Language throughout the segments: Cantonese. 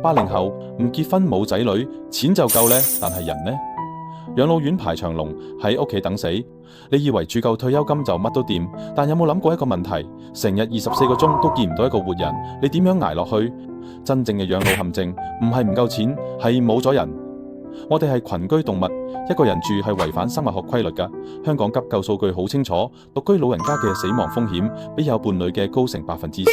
80後唔結婚冇仔女，錢就夠呢，但係人呢？養老院排長龍，喺屋企等死。你以為住夠退休金就乜都掂，但有冇諗過一個問題？成日24個鐘都見唔到一個活人，你點樣捱落去？真正嘅養老陷阱唔係唔夠錢，係冇咗人。我哋係群居動物，一個人住係違反生物學規律㗎。香港急救數據好清楚，獨居老人家嘅死亡風險比有伴侶嘅高成37%。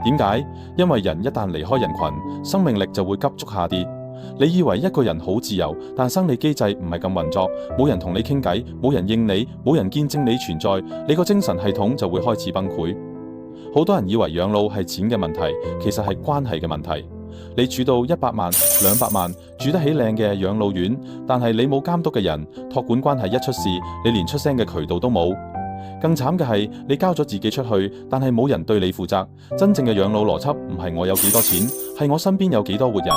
點解？因為人一旦離開人群，生命力就會急速下跌。你以為一個人好自由，但生理機制唔係咁運作，冇人同你傾偈，冇人應你，冇人見證你存在，你個精神系統就會開始崩潰。好多人以為養老係錢嘅問題，其實係關係嘅問題。你住到100萬、200萬，住得起靚嘅養老院，但係你冇監督嘅人，託管關係一出事，你連出聲嘅渠道都冇。更慘嘅係，你交咗自己出去，但係冇人對你負責。真正嘅養老邏輯唔係我有幾多錢，係我身邊有幾多活人。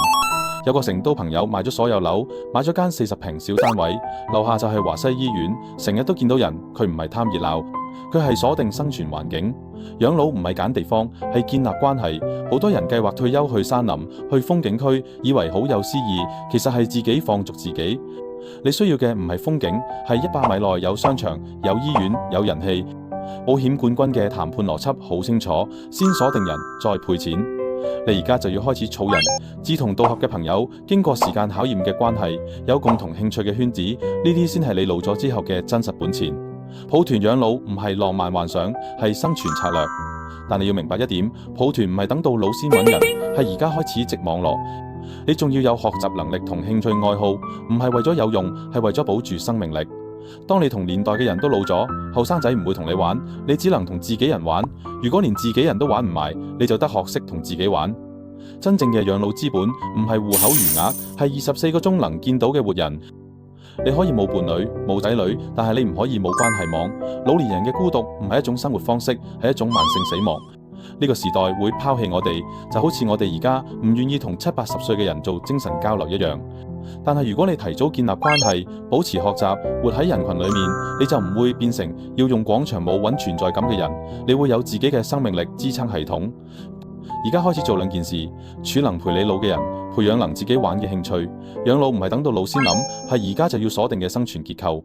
有個成都朋友賣咗所有樓，買咗間40平小單位，樓下就係華西醫院，成日都見到人。佢唔係貪熱鬧，佢係鎖定生存環境。養老唔係揀地方，係建立關係。好多人計劃退休去山林、去風景區，以為好有詩意，其實係自己放逐自己。你需要嘅唔係風景，係100米內有商場、有醫院、有人氣。保險冠軍嘅談判邏輯好清楚，先鎖定人，再配錢。你而家就要開始儲人，志同道合嘅朋友，經過時間考驗嘅關係，有共同興趣嘅圈子，呢啲先係你老咗之後嘅真實本錢。抱團養老唔係浪漫幻想，係生存策略。但你要明白一點，抱團唔係等到老先揾人，係而家開始織網絡。你仲要有學習能力同興趣愛好，唔係為咗有用，係為咗保住生命力。當你同年代嘅人都老咗，後生仔唔會同你玩，你只能同自己人玩。如果連自己人都玩唔埋，你就得學識同自己玩。真正嘅養老資本唔係戶口餘額，係24個鐘能見到嘅活人。你可以冇伴侶冇仔女，但係你唔可以冇關係網。老年人嘅孤獨唔係一種生活方式，係一種慢性死亡。呢個時代會拋棄我哋，就好似我哋而家唔願意同70-80歲嘅人做精神交流一樣。但係如果你提早建立關係，保持學習，活喺人群裏面，你就唔會變成要用廣場舞揾存在感嘅人，你會有自己嘅生命力支撐系統。而家開始做2件事，儲能陪你老嘅人，培養能自己玩嘅興趣。養老唔係等到老先諗，係而家就要鎖定嘅生存結構。